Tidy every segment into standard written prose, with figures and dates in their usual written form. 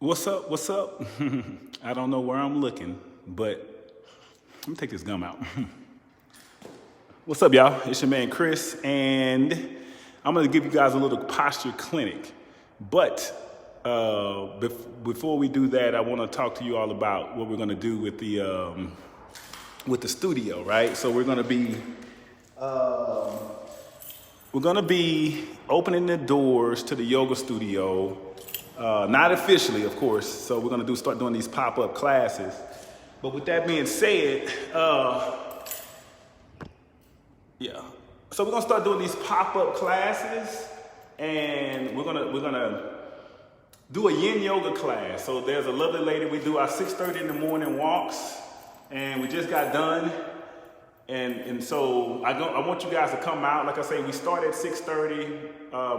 What's up? What's up? I don't know where I'm looking, but let me take this gum out. What's up, y'all? It's your man Chris, and I'm gonna give you guys a little posture clinic. But before we do that, I want to talk to you all about what we're gonna do with the studio, right? So we're gonna be opening the doors to the yoga studio. Not officially, of course. So we're gonna start doing these pop-up classes. But with that being said, so we're gonna start doing these pop-up classes, and we're gonna do a yin yoga class. So there's a lovely lady. We do our 6:30 in the morning walks, and we just got done. And so I want you guys to come out. Like I say, we start at 6:30.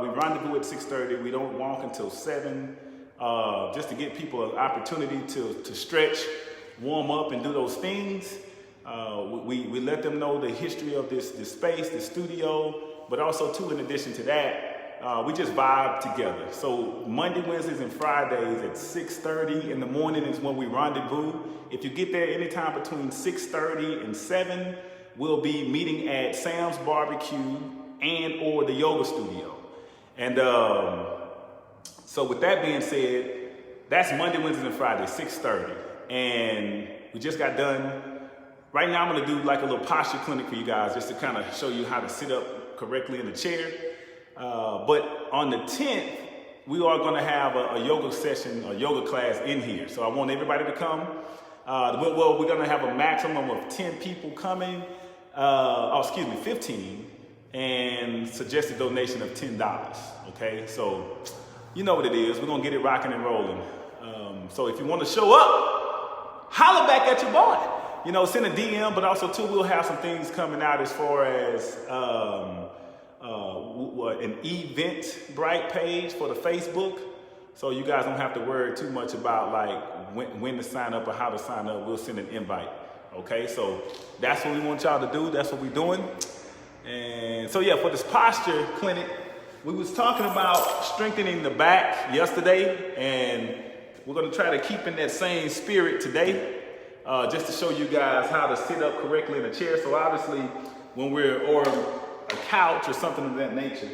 We rendezvous at 6:30. We don't walk until 7, just to give people an opportunity to stretch, warm up, and do those things. We let them know the history of this space, the studio, but also too, in addition to that, we just vibe together. So Monday, Wednesdays, and Fridays at 6:30 in the morning is when we rendezvous. If you get there anytime between 6:30 and 7, we'll be meeting at Sam's Barbecue and or the yoga studio. And so with that being said, that's Monday, Wednesdays, and Friday, 6:30. And we just got done. Right now I'm gonna do like a little posture clinic for you guys, just to kind of show you how to sit up correctly in the chair. But on the 10th, we are gonna have a yoga session, a yoga class in here. So I want everybody to come. Well, we're gonna have a maximum of 10 people coming. 15, and suggested donation of $10. Okay, so you know what it is. We're gonna get it rocking and rolling. So if you want to show up, holler back at your boy. You know, send a DM, but also too, we'll have some things coming out as far as an Eventbrite page for the Facebook. So you guys don't have to worry too much about like when to sign up or how to sign up. We'll send an invite. Okay, so that's what we want y'all to do. That's what we're doing. And so yeah, for this posture clinic, we was talking about strengthening the back yesterday, and we're gonna try to keep in that same spirit today, just to show you guys how to sit up correctly in a chair. So obviously, when or a couch or something of that nature.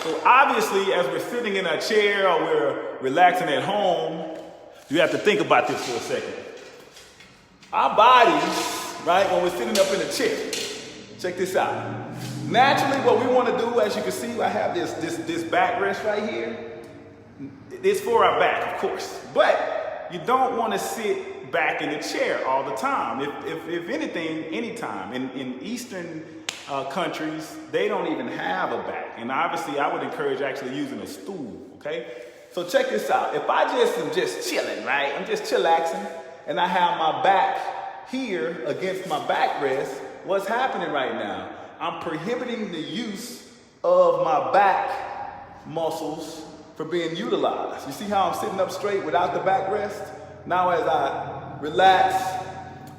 So obviously, as we're sitting in a chair or we're relaxing at home, you have to think about this for a second. Our bodies, right, when we're sitting up in a chair, check this out. Naturally, what we want to do, as you can see, I have this backrest right here. It's for our back, of course, but you don't want to sit back in the chair all the time. If anything, anytime. In Eastern countries, they don't even have a back. And obviously, I would encourage actually using a stool, okay? So check this out. If I am just chilling, right? I'm just chillaxing, and I have my back here against my backrest, what's happening right now? I'm prohibiting the use of my back muscles from being utilized. You see how I'm sitting up straight without the backrest? Now as I relax,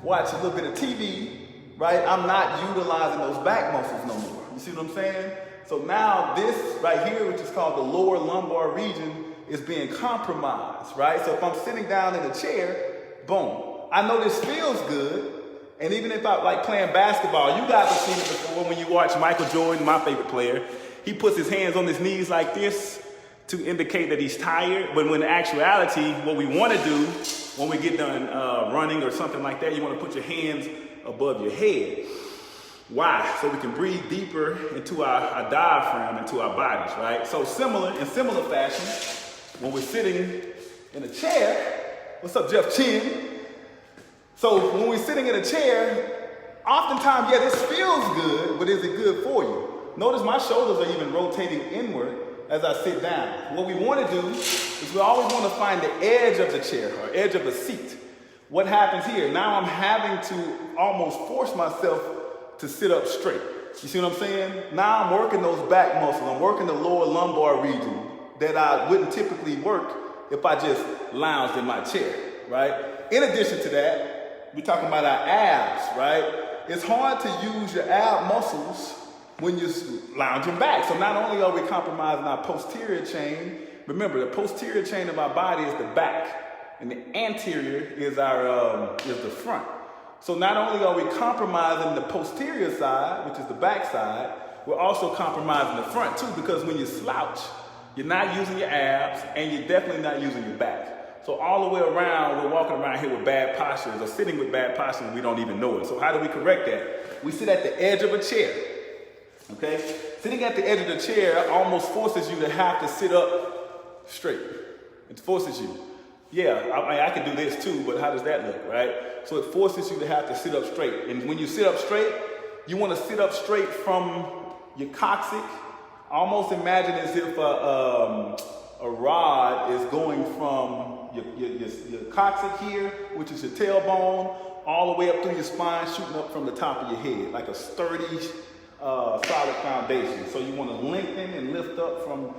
watch a little bit of TV, right? I'm not utilizing those back muscles no more. You see what I'm saying? So now this right here, which is called the lower lumbar region, is being compromised, right? So if I'm sitting down in a chair, boom. I know this feels good. And even if I like playing basketball, you guys have seen it before when you watch Michael Jordan, my favorite player. He puts his hands on his knees like this to indicate that he's tired. But when in actuality, what we want to do when we get done running or something like that, you want to put your hands above your head. Why? So we can breathe deeper into our diaphragm, into our bodies, right? So in similar fashion, when we're sitting in a chair, what's up, Jeff Chin? So when we're sitting in a chair, oftentimes, yeah, this feels good, but is it good for you? Notice my shoulders are even rotating inward as I sit down. What we want to do is we always want to find the edge of the chair or edge of the seat. What happens here? Now I'm having to almost force myself to sit up straight. You see what I'm saying? Now I'm working those back muscles. I'm working the lower lumbar region that I wouldn't typically work if I just lounged in my chair, right? In addition to that, we're talking about our abs, right? It's hard to use your ab muscles when you're lounging back. So not only are we compromising our posterior chain, Remember, the posterior chain of our body is the back, and the anterior is the front. So not only are we compromising the posterior side, which is the back side, we're also compromising the front too, because when you slouch, you're not using your abs, and you're definitely not using your back. So all the way around, we're walking around here with bad postures or sitting with bad postures and we don't even know it. So how do we correct that? We sit at the edge of a chair, okay? Sitting at the edge of the chair almost forces you to have to sit up straight. It forces you. Yeah, I can do this too, but how does that look, right? So it forces you to have to sit up straight. And when you sit up straight, you want to sit up straight from your coccyx. Almost imagine as if a rod is going from your coccyx here, which is your tailbone, all the way up through your spine, shooting up from the top of your head, like a sturdy, solid foundation. So you want to lengthen and lift up from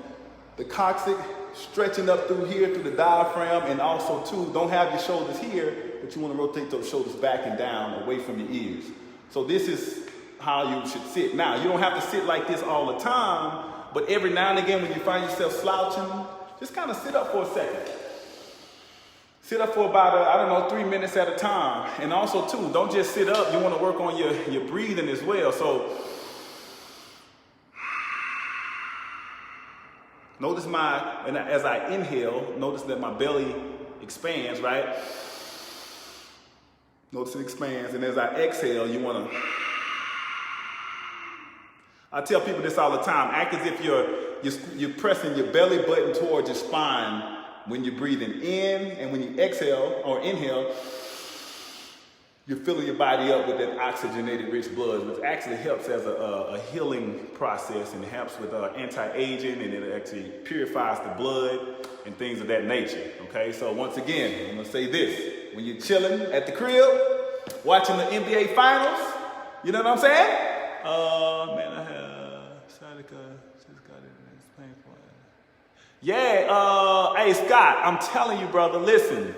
the coccyx, stretching up through here, through the diaphragm, and also too, don't have your shoulders here, but you want to rotate those shoulders back and down, away from your ears. So this is how you should sit. Now, you don't have to sit like this all the time, but every now and again when you find yourself slouching, just kind of sit up for a second. Sit up for about, 3 minutes at a time. And also too, don't just sit up, you want to work on your breathing as well. So, notice as I inhale, notice that my belly expands, right? Notice it expands, and as I exhale, you want to, I tell people this all the time, act as if you're pressing your belly button towards your spine when you're breathing in, and when you exhale or inhale, you're filling your body up with that oxygenated rich blood, which actually helps as a healing process, and it helps with anti-aging, and it actually purifies the blood and things of that nature, okay? So once again, I'm gonna say this. When you're chilling at the crib, watching the NBA Finals, you know what I'm saying? Man, I have sciatica, just got it, it's painful. Yeah, hey Scott, I'm telling you, brother, listen.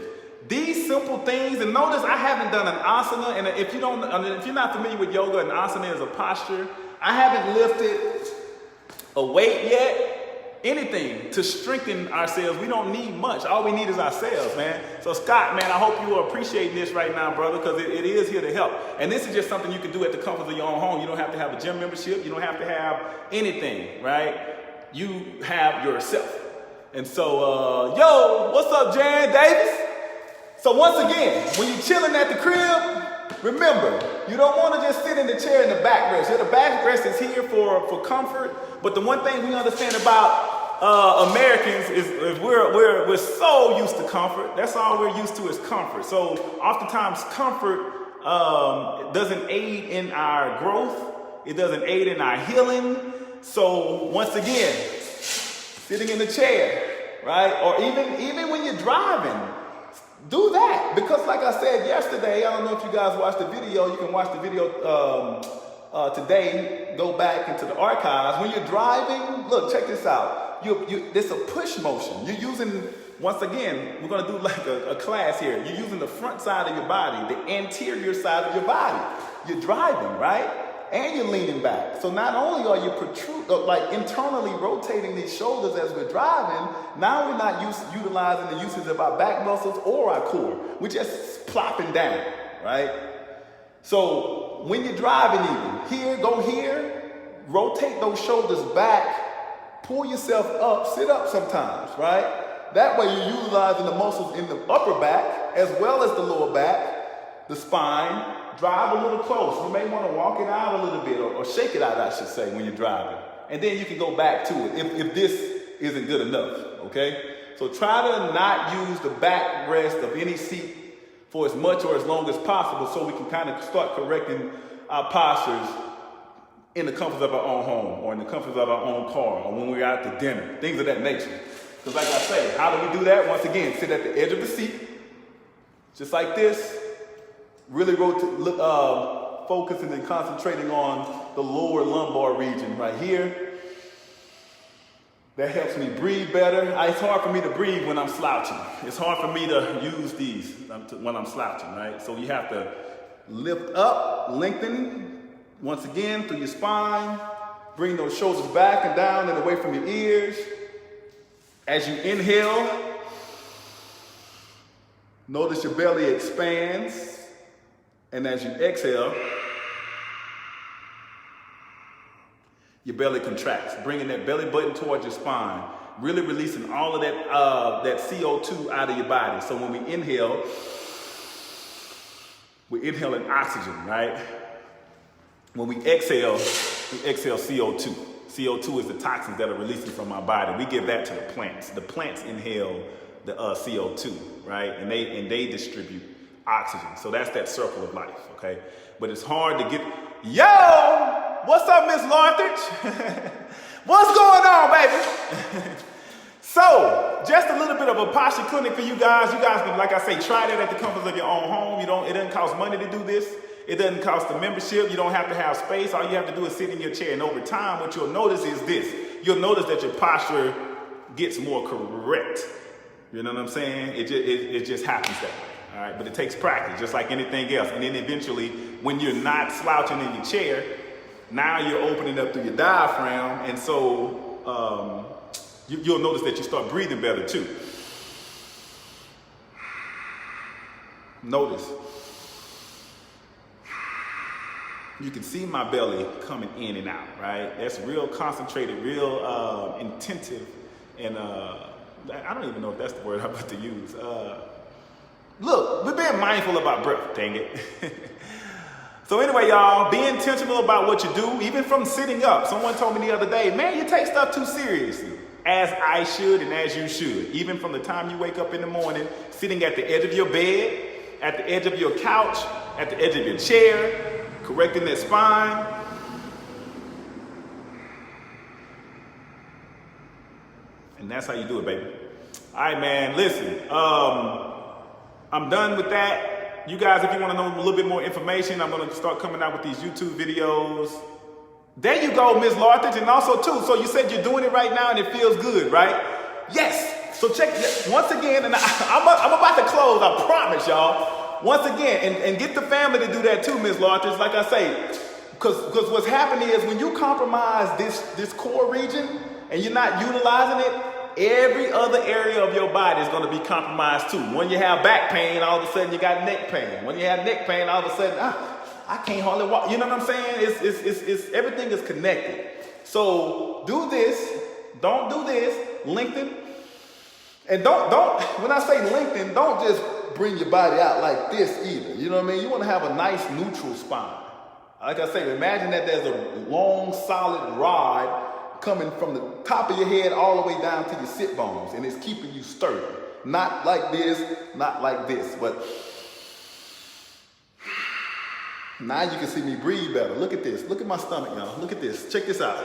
These simple things, and notice I haven't done an asana, and if you're not familiar with yoga, an asana is a posture. I haven't lifted a weight yet, anything to strengthen ourselves. We don't need much. All we need is ourselves, man. So Scott, man, I hope you are appreciating this right now, brother, because it is here to help. And this is just something you can do at the comfort of your own home. You don't have to have a gym membership. You don't have to have anything, right? You have yourself. And so, yo, what's up, Jan Davis? So once again, when you're chilling at the crib, remember, you don't want to just sit in the chair in the backrest. The backrest is here for comfort, but the one thing we understand about Americans is we're so used to comfort. That's all we're used to is comfort. So oftentimes comfort doesn't aid in our growth. It doesn't aid in our healing. So once again, sitting in the chair, right? Or even when you're driving, do that. Because like I said yesterday, I don't know if you guys watched the video. You can watch the video today. Go back into the archives. When you're driving, look, check this out. It's a push motion. You're using, once again, we're going to do like a class here. You're using the front side of your body, the anterior side of your body. You're driving, right? And you're leaning back. So not only are you internally rotating these shoulders as we're driving, now we're not utilizing the uses of our back muscles or our core. We're just plopping down, right? So when you're driving go here, rotate those shoulders back, pull yourself up, sit up sometimes, right? That way you're utilizing the muscles in the upper back as well as the lower back, the spine. Drive a little close. You may want to walk it out a little bit or shake it out, I should say, when you're driving. And then you can go back to it if this isn't good enough, okay? So try to not use the backrest of any seat for as much or as long as possible so we can kind of start correcting our postures in the comfort of our own home or in the comfort of our own car or when we're out to dinner, things of that nature. Because like I say, how do we do that? Once again, sit at the edge of the seat, just like this. Really focusing and concentrating on the lower lumbar region right here. That helps me breathe better. It's hard for me to breathe when I'm slouching. It's hard for me to use these when I'm slouching, right? So you have to lift up, lengthen, once again, through your spine. Bring those shoulders back and down and away from your ears. As you inhale, notice your belly expands. And as you exhale, your belly contracts, bringing that belly button towards your spine, really releasing all of that CO2 out of your body. So when we inhale, we're inhaling oxygen, right? When we exhale CO2. CO2 is the toxins that are releasing from our body. We give that to the plants. The plants inhale the CO2, right? And they distribute oxygen. So that's that circle of life, okay? But it's hard to get, yo, what's up, Miss Larthage? What's going on, baby? So, just a little bit of a posture clinic for you guys. You guys can, like I say, try that at the comfort of your own home. It doesn't cost money to do this. It doesn't cost a membership. You don't have to have space. All you have to do is sit in your chair. And over time, what you'll notice is this. You'll notice that your posture gets more correct. You know what I'm saying? It just happens that way. All right, but it takes practice, just like anything else. And then eventually, when you're not slouching in your chair, now you're opening up through your diaphragm, and so you'll notice that you start breathing better too. Notice. You can see my belly coming in and out, right? That's real concentrated, real intensive, and I don't even know if that's the word I'm about to use. Look, we're being mindful about breath, dang it. So anyway, y'all, be intentional about what you do, even from sitting up. Someone told me the other day, man, you take stuff too seriously, as I should and as you should. Even from the time you wake up in the morning, sitting at the edge of your bed, at the edge of your couch, at the edge of your chair, correcting that spine. And that's how you do it, baby. All right, man, listen. I'm done with that. You guys, if you want to know a little bit more information, I'm going to start coming out with these YouTube videos. There you go, Ms. Larthage. And also, too, so you said you're doing it right now and it feels good, right? Yes. So check, once again, and I'm about to close, I promise, y'all. Once again, and get the family to do that too, Ms. Larthage. Like I say, because what's happening is when you compromise this core region and you're not utilizing it, every other area of your body is going to be compromised too. When you have back pain, all of a sudden you got neck pain. When you have neck pain, all of a sudden, I can't hardly walk. You know what I'm saying? It's everything is connected. So do this. Don't do this. Lengthen. And don't. When I say lengthen, don't just bring your body out like this either. You know what I mean? You want to have a nice neutral spine. Like I say, imagine that there's a long, solid rod coming from the top of your head all the way down to your sit bones, and it's keeping you sturdy. Not like this, not like this, but now you can see me breathe better. Look at this. Look at my stomach, y'all. Look at this. Check this out.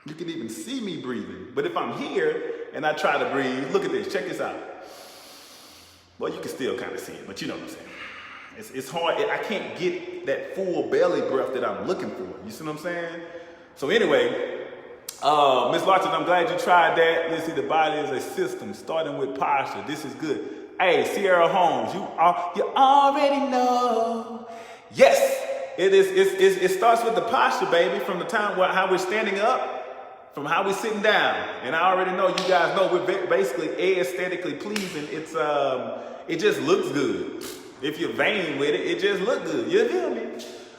You can even see me breathing. But if I'm here and I try to breathe, look at this. Check this out. Well, you can still kind of see it, but you know what I'm saying. It's hard. I can't get that full belly breath that I'm looking for. You see what I'm saying? So anyway, Ms. Larthage, I'm glad you tried that. Let's see, the body is a system, starting with posture. This is good. Hey, Sierra Holmes, you already know. Yes, it is. It starts with the posture, baby, from the time how we're standing up, from how we're sitting down. And I already know, you guys know, we're basically aesthetically pleasing. It just looks good. If you're vain with it, it just look good. You feel me?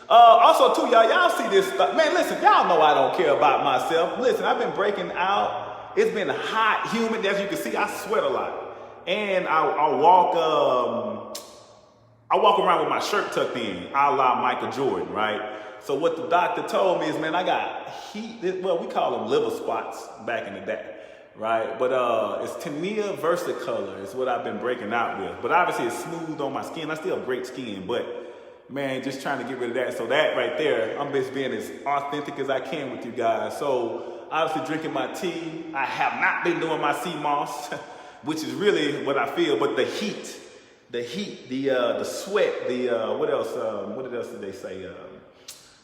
Also, too, y'all see this stuff. Man, listen, y'all know I don't care about myself. Listen, I've been breaking out. It's been hot, humid. As you can see, I sweat a lot. And I walk around with my shirt tucked in, a la Michael Jordan, right? So what the doctor told me is, man, I got heat. Well, we call them liver spots back in the day. Right, but it's tinea versicolor is what I've been breaking out with. But obviously it's smooth on my skin. I still have great skin, but man, just trying to get rid of that. So that right there, I'm just being as authentic as I can with you guys. So obviously drinking my tea. I have not been doing my sea moss, which is really what I feel. But the heat, the sweat, what else? What else did they say?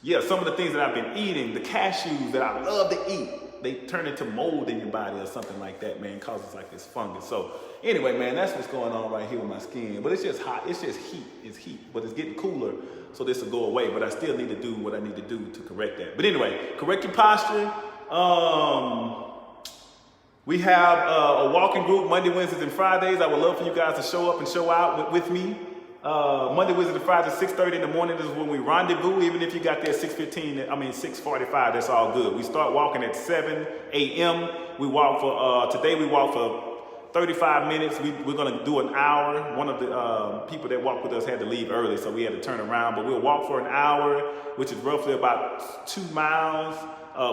Yeah, some of the things that I've been eating, the cashews that I love to eat. they turn into mold in your body or something like that, man. Causes like this fungus. So anyway, man, that's what's going on right here with my skin. But it's just hot. It's just heat. It's heat. But it's getting cooler, so this will go away. But I still need to do what I need to do to correct that. But anyway, correct your posture. We have a walking group Monday, Wednesdays, and Fridays. I would love for you guys to show up and show out with me. Monday, Wednesday, and Friday, 6:30 in the morning is when we rendezvous. Even if you got there 6:45, that's all good. We start walking at 7 a.m. We walk for, today we walk for 35 minutes. We're going to do an hour. One of the people that walked with us had to leave early, so we had to turn around. But we'll walk for an hour, which is roughly about 2 miles.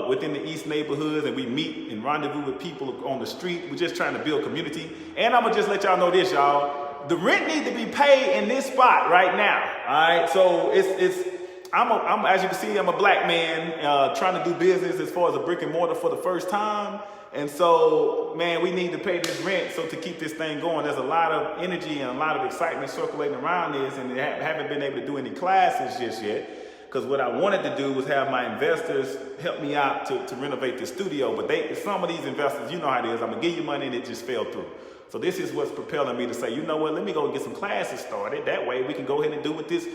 Within the East neighborhoods, and we meet and rendezvous with people on the street. We're just trying to build community. And I'm gonna just let y'all know this, y'all. The rent needs to be paid in this spot right now. All right, so I'm as you can see, I'm a black man trying to do business as far as a brick and mortar for the first time. And so, man, we need to pay this rent so to keep this thing going. There's a lot of energy and a lot of excitement circulating around this, and I haven't been able to do any classes just yet. Because what I wanted to do was have my investors help me out to renovate the studio. But some of these investors, you know how it is. I'm going to give you money and it just fell through. So this is what's propelling me to say, you know what, let me go and get some classes started. That way we can go ahead and do what this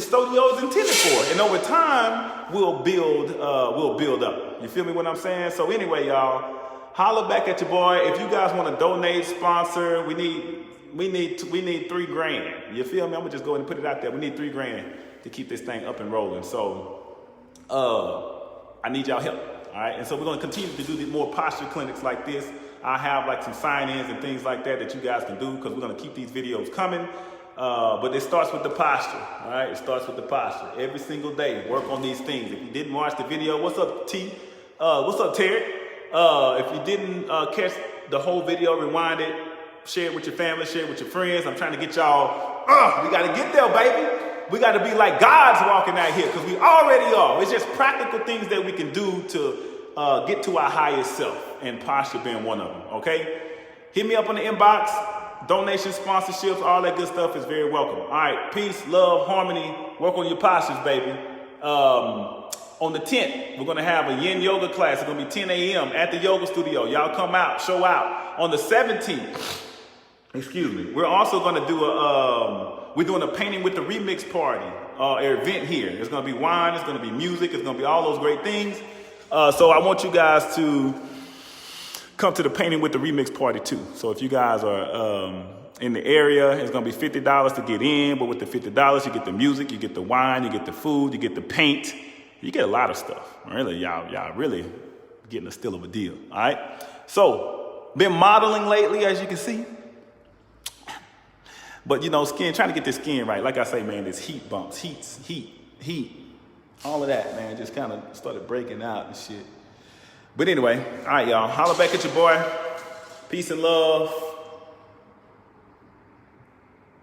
studio is intended for. And over time, we'll build up. You feel me what I'm saying? So anyway, y'all, holler back at your boy. If you guys want to donate, sponsor, we need $3,000. You feel me? I'm going to just go ahead and put it out there. We need $3,000. To keep this thing up and rolling. So I need y'all help. All right. And so we're going to continue to do more posture clinics like this. I have like some sign-ins and things like that you guys can do, because we're going to keep these videos coming. But it starts with the posture. All right. It starts with the posture. Every single day, work on these things. If you didn't watch the video, what's up, T? What's up, Terry? If you didn't catch the whole video, rewind it, share it with your family, share it with your friends. I'm trying to get y'all, we got to get there, baby. We got to be like gods walking out here, because we already are. It's just practical things that we can do to get to our highest self, and posture being one of them, okay? Hit me up on the inbox. Donations, sponsorships, all that good stuff is very welcome. All right, peace, love, harmony. Work on your postures, baby. On the 10th, we're going to have a yin yoga class. It's going to be 10 a.m. at the yoga studio. Y'all come out, show out. On the 17th, we're also going to do we're doing a painting with the remix party event here. There's going to be wine, it's going to be music, it's going to be all those great things. So I want you guys to come to the painting with the remix party too. So if you guys are in the area, it's going to be $50 to get in. But with the $50, you get the music, you get the wine, you get the food, you get the paint. You get a lot of stuff. Really, y'all really getting a steal of a deal. All right. So been modeling lately, as you can see. But, you know, trying to get this skin right. Like I say, man, there's heat bumps, heat, all of that, man, just kind of started breaking out and shit. But anyway, all right, y'all, holler back at your boy. Peace and love.